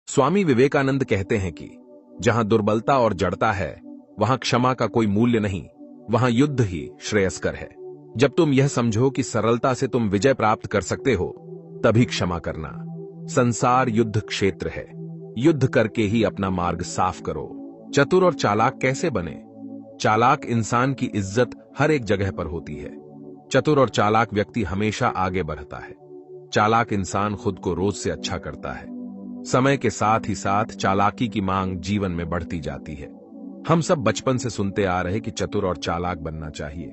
स्वामी विवेकानंद कहते हैं कि जहां दुर्बलता और जड़ता है वहां क्षमा का कोई मूल्य नहीं, वहां युद्ध ही श्रेयस्कर है। जब तुम यह समझो कि सरलता से तुम विजय प्राप्त कर सकते हो, तभी क्षमा करना। संसार युद्ध क्षेत्र है, युद्ध करके ही अपना मार्ग साफ करो। चतुर और चालाक कैसे बने? चालाक इंसान की इज्जत हर एक जगह पर होती है। चतुर और चालाक व्यक्ति हमेशा आगे बढ़ता है। चालाक इंसान खुद को रोज से अच्छा करता है। समय के साथ ही साथ चालाकी की मांग जीवन में बढ़ती जाती है। हम सब बचपन से सुनते आ रहे कि चतुर और चालाक बनना चाहिए।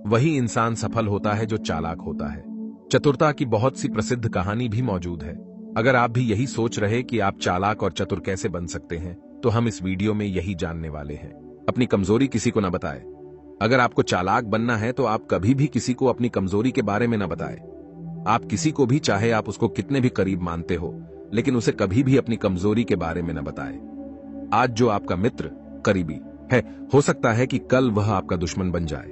वही इंसान सफल होता है जो चालाक होता है। चतुरता की बहुत सी प्रसिद्ध कहानी भी मौजूद है। अगर आप भी यही सोच रहे कि आप चालाक और चतुर कैसे बन सकते हैं, तो हम इस वीडियो में यही जानने वाले हैं। अपनी कमजोरी किसी को न बताएं। अगर आपको चालाक बनना है तो आप कभी भी किसी को अपनी कमजोरी के बारे में न बताएं। आप किसी को भी, चाहे आप उसको कितने भी करीब मानते हो, लेकिन उसे कभी भी अपनी कमजोरी के बारे में न बताएं। आज जो आपका मित्र, करीबी है, हो सकता है कि कल वह आपका दुश्मन बन जाए।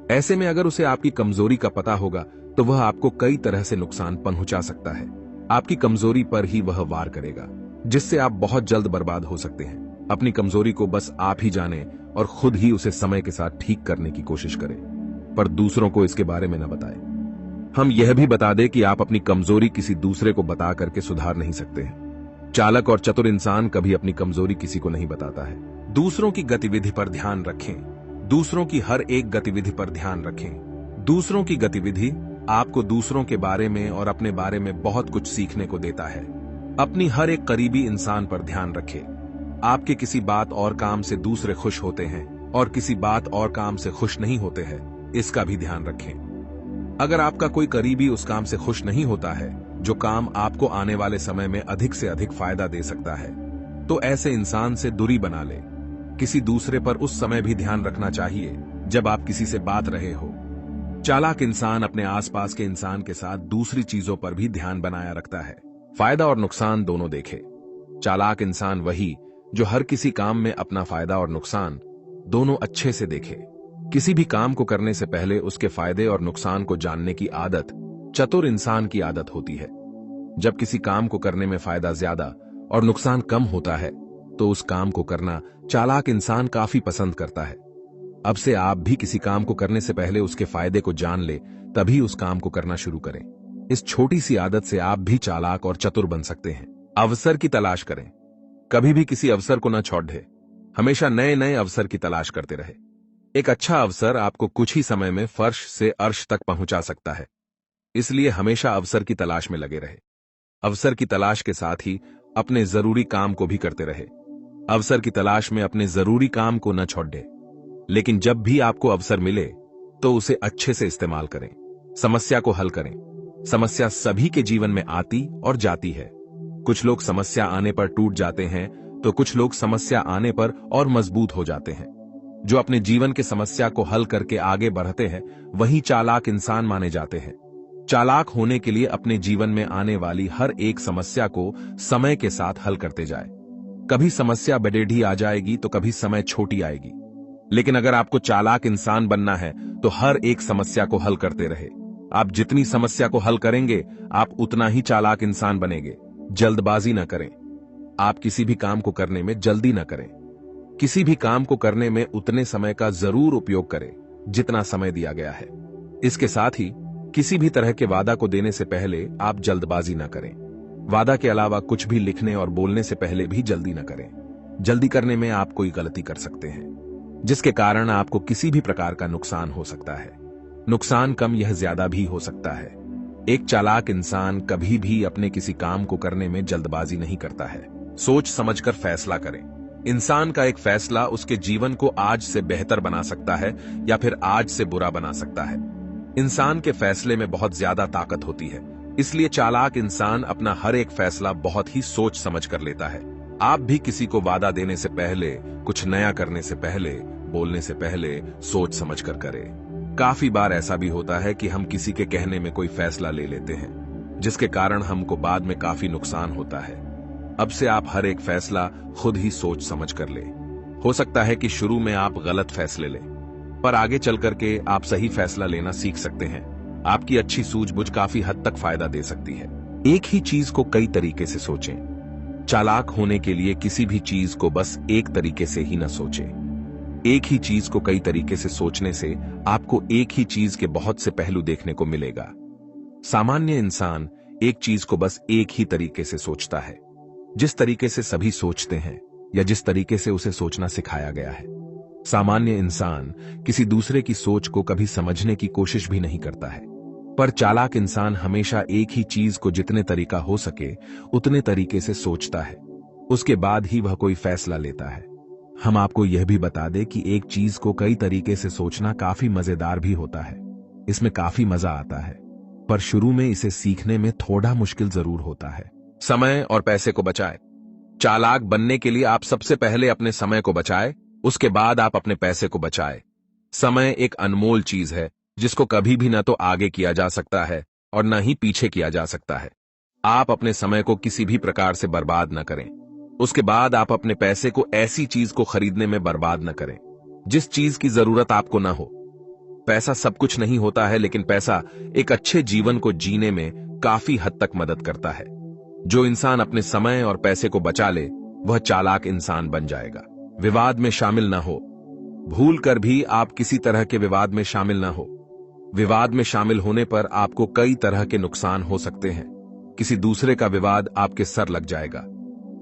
ऐसे में अगर उसे आपकी कमजोरी का पता होगा तो वह आपको कई तरह से नुकसान पहुंचा सकता है। आपकी कमजोरी पर ही वह वार करेगा, जिससे आप बहुत जल्द बर्बाद हो सकते हैं। अपनी कमजोरी को बस आप ही जानें और खुद ही उसे समय के साथ ठीक करने की कोशिश करें, पर दूसरों को इसके बारे में न बताएं। हम यह भी बता दें कि आप अपनी कमजोरी किसी दूसरे को बता करके सुधार नहीं सकते हैं। चालाक और चतुर इंसान कभी अपनी कमजोरी किसी को नहीं बताता है। दूसरों की गतिविधि पर ध्यान रखें। दूसरों की हर एक गतिविधि पर ध्यान रखें। दूसरों की गतिविधि आपको दूसरों के बारे में और अपने बारे में बहुत कुछ सीखने को देता है। अपनी हर एक करीबी इंसान पर ध्यान रखें। आपके किसी बात और काम से दूसरे खुश होते हैं और किसी बात और काम से खुश नहीं होते हैं, इसका भी ध्यान रखें। अगर आपका कोई करीबी उस काम से खुश नहीं होता है जो काम आपको आने वाले समय में अधिक से अधिक फायदा दे सकता है, तो ऐसे इंसान से दूरी बना ले। किसी दूसरे पर उस समय भी ध्यान रखना चाहिए जब आप किसी से बात रहे हो। चालाक इंसान अपने आसपास के इंसान के साथ दूसरी चीजों पर भी ध्यान बनाया रखता है, फायदा और नुकसान दोनों देखे। चालाक इंसान वही जो हर किसी काम में अपना फायदा और नुकसान दोनों अच्छे से देखे। किसी भी काम को करने से पहले उसके फायदे और नुकसान को जानने की आदत चतुर इंसान की आदत होती है। जब किसी काम को करने में फायदा ज्यादा और नुकसान कम होता है, तो उस काम को करना चालाक इंसान काफी पसंद करता है। अब से आप भी किसी काम को करने से पहले उसके फायदे को जान ले, तभी उस काम को करना शुरू करें। इस छोटी सी आदत से आप भी चालाक और चतुर बन सकते हैं। अवसर की तलाश करें। कभी भी किसी अवसर को न छोड़ दें। हमेशा नए नए अवसर की तलाश करते रहे। एक अच्छा अवसर आपको कुछ ही समय में फर्श से अर्श तक पहुंचा सकता है, इसलिए हमेशा अवसर की तलाश में लगे रहे। अवसर की तलाश के साथ ही अपने जरूरी काम को भी करते रहे। अवसर की तलाश में अपने जरूरी काम को न छोड़ दें, लेकिन जब भी आपको अवसर मिले तो उसे अच्छे से इस्तेमाल करें। समस्या को हल करें। समस्या सभी के जीवन में आती और जाती है। कुछ लोग समस्या आने पर टूट जाते हैं, तो कुछ लोग समस्या आने पर और मजबूत हो जाते हैं। जो अपने जीवन के समस्या को हल करके आगे बढ़ते हैं, वही चालाक इंसान माने जाते हैं। चालाक होने के लिए अपने जीवन में आने वाली हर एक समस्या को समय के साथ हल करते जाए। कभी समस्या बड़ेढ़ी आ जाएगी तो कभी समय छोटी आएगी, लेकिन अगर आपको चालाक इंसान बनना है तो हर एक समस्या को हल करते रहे। आप जितनी समस्या को हल करेंगे, आप उतना ही चालाक इंसान बनेंगे। जल्दबाजी न करें। आप किसी भी काम को करने में जल्दी न करें। किसी भी काम को करने में उतने समय का जरूर उपयोग करें जितना समय दिया गया है। इसके साथ ही किसी भी तरह के वादा को देने से पहले आप जल्दबाजी न करें। वादा के अलावा कुछ भी लिखने और बोलने से पहले भी जल्दी न करें। जल्दी करने में आप कोई गलती कर सकते हैं, जिसके कारण आपको किसी भी प्रकार का नुकसान हो सकता है। नुकसान कम यह ज्यादा भी हो सकता है। एक चालाक इंसान कभी भी अपने किसी काम को करने में जल्दबाजी नहीं करता है। सोच समझकर फैसला करें। इंसान का एक फैसला उसके जीवन को आज से बेहतर बना सकता है या फिर आज से बुरा बना सकता है। इंसान के फैसले में बहुत ज्यादा ताकत होती है, इसलिए चालाक इंसान अपना हर एक फैसला बहुत ही सोच समझ कर लेता है। आप भी किसी को वादा देने से पहले, कुछ नया करने से पहले, बोलने से पहले सोच समझ कर करें। काफी बार ऐसा भी होता है कि हम किसी के कहने में कोई फैसला ले लेते हैं, जिसके कारण हमको बाद में काफी नुकसान होता है। अब से आप हर एक फैसला खुद ही सोच समझ कर ले। हो सकता है कि शुरू में आप गलत फैसले लें, पर आगे चल करके आप सही फैसला लेना सीख सकते हैं। आपकी अच्छी सूझबूझ काफी हद तक फायदा दे सकती है। एक ही चीज को कई तरीके से सोचें। चालाक होने के लिए किसी भी चीज को बस एक तरीके से ही न सोचे। एक ही चीज को कई तरीके से सोचने से आपको एक ही चीज के बहुत से पहलू देखने को मिलेगा। सामान्य इंसान एक चीज को बस एक ही तरीके से सोचता है, जिस तरीके से सभी सोचते हैं या जिस तरीके से उसे सोचना सिखाया गया है। सामान्य इंसान किसी दूसरे की सोच को कभी समझने की कोशिश भी नहीं करता है, पर चालाक इंसान हमेशा एक ही चीज को जितने तरीका हो सके उतने तरीके से सोचता है, उसके बाद ही वह कोई फैसला लेता है। हम आपको यह भी बता दें कि एक चीज को कई तरीके से सोचना काफी मजेदार भी होता है, इसमें काफी मजा आता है, पर शुरू में इसे सीखने में थोड़ा मुश्किल जरूर होता है। समय और पैसे को बचाए। चालाक बनने के लिए आप सबसे पहले अपने समय को बचाए, उसके बाद आप अपने पैसे को बचाए। समय एक अनमोल चीज है जिसको कभी भी न तो आगे किया जा सकता है और न ही पीछे किया जा सकता है। आप अपने समय को किसी भी प्रकार से बर्बाद न करें। उसके बाद आप अपने पैसे को ऐसी चीज को खरीदने में बर्बाद न करें जिस चीज की जरूरत आपको न हो। पैसा सब कुछ नहीं होता है, लेकिन पैसा एक अच्छे जीवन को जीने में काफी हद तक मदद करता है। जो इंसान अपने समय और पैसे को बचा ले वह चालाक इंसान बन जाएगा। विवाद में शामिल न हो। भूल कर भी आप किसी तरह के विवाद में शामिल न हो। विवाद में शामिल होने पर आपको कई तरह के नुकसान हो सकते हैं। किसी दूसरे का विवाद आपके सर लग जाएगा,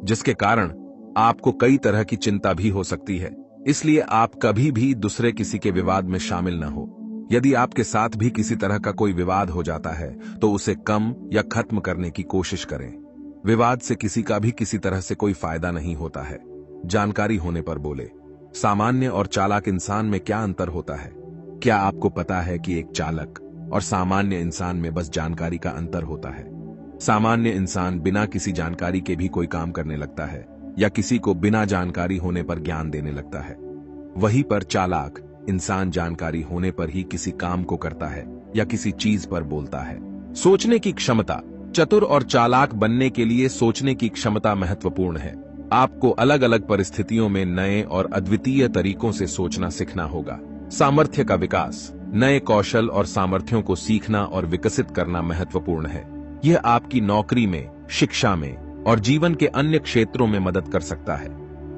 जिसके कारण आपको कई तरह की चिंता भी हो सकती है। इसलिए आप कभी भी दूसरे किसी के विवाद में शामिल न हो। यदि आपके साथ भी किसी तरह का कोई विवाद हो जाता है तो उसे कम या खत्म करने की कोशिश करें। विवाद से किसी का भी किसी तरह से कोई फायदा नहीं होता है। जानकारी होने पर बोले। सामान्य और चालाक इंसान में क्या अंतर होता है? क्या आपको पता है कि एक चालक और सामान्य इंसान में बस जानकारी का अंतर होता है? सामान्य इंसान बिना किसी जानकारी के भी कोई काम करने लगता है या किसी को बिना जानकारी होने पर ज्ञान देने लगता है। वहीं पर चालाक इंसान जानकारी होने पर ही किसी काम को करता है या किसी चीज पर बोलता है। सोचने की क्षमता। चतुर और चालाक बनने के लिए सोचने की क्षमता महत्वपूर्ण है। आपको अलग अलग परिस्थितियों में नए और अद्वितीय तरीकों से सोचना सीखना होगा। सामर्थ्य का विकास। नए कौशल और सामर्थ्यों को सीखना और विकसित करना महत्वपूर्ण है। यह आपकी नौकरी में, शिक्षा में और जीवन के अन्य क्षेत्रों में मदद कर सकता है।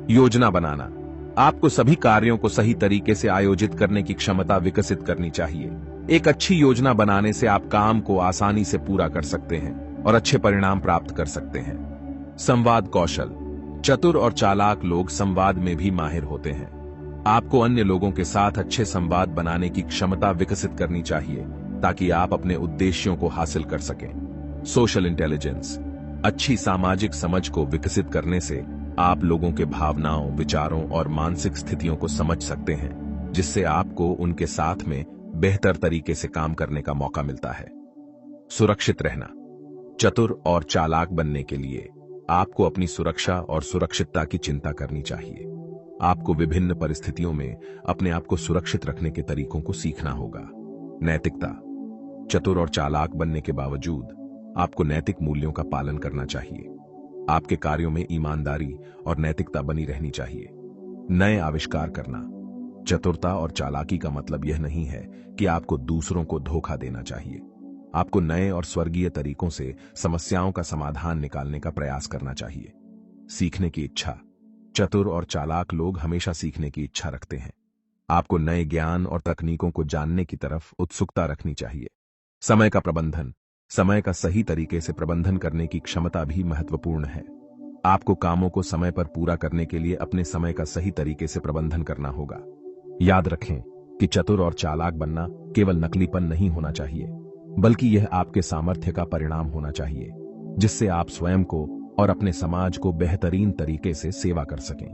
योजना बनाना। आपको सभी कार्यों को सही तरीके से आयोजित करने की क्षमता विकसित करनी चाहिए। एक अच्छी योजना बनाने से आप काम को आसानी से पूरा कर सकते हैं और अच्छे परिणाम प्राप्त कर सकते हैं। संवाद कौशल। चतुर और चालाक लोग संवाद में भी माहिर होते हैं। आपको अन्य लोगों के साथ अच्छे संवाद बनाने की क्षमता विकसित करनी चाहिए ताकि आप अपने उद्देश्यों को हासिल कर सकें। Social intelligence. अच्छी सामाजिक समझ को विकसित करने से आप लोगों के भावनाओं, विचारों और मानसिक स्थितियों को समझ सकते हैं, जिससे आपको उनके साथ में बेहतर तरीके से काम करने का मौका मिलता है। सुरक्षित रहना। चतुर और चालाक बनने के लिए आपको अपनी सुरक्षा और सुरक्षितता की चिंता करनी चाहिए। आपको विभिन्न परिस्थितियों में अपने आप को सुरक्षित रखने के तरीकों को सीखना होगा। नैतिकता। चतुर और चालाक बनने के बावजूद आपको नैतिक मूल्यों का पालन करना चाहिए। आपके कार्यों में ईमानदारी और नैतिकता बनी रहनी चाहिए। नए आविष्कार करना। चतुरता और चालाकी का मतलब यह नहीं है कि आपको दूसरों को धोखा देना चाहिए। आपको नए और स्वर्गीय तरीकों से समस्याओं का समाधान निकालने का प्रयास करना चाहिए। सीखने की इच्छा। चतुर और चालाक लोग हमेशा सीखने की इच्छा रखते हैं। आपको नए ज्ञान और तकनीकों को जानने की तरफ उत्सुकता रखनी चाहिए। समय का प्रबंधन। समय का सही तरीके से प्रबंधन करने की क्षमता भी महत्वपूर्ण है। आपको कामों को समय पर पूरा करने के लिए अपने समय का सही तरीके से प्रबंधन करना होगा। याद रखें कि चतुर और चालाक बनना केवल नकलीपन नहीं होना चाहिए, बल्कि यह आपके सामर्थ्य का परिणाम होना चाहिए, जिससे आप स्वयं को और अपने समाज को बेहतरीन तरीके से सेवा कर सकें।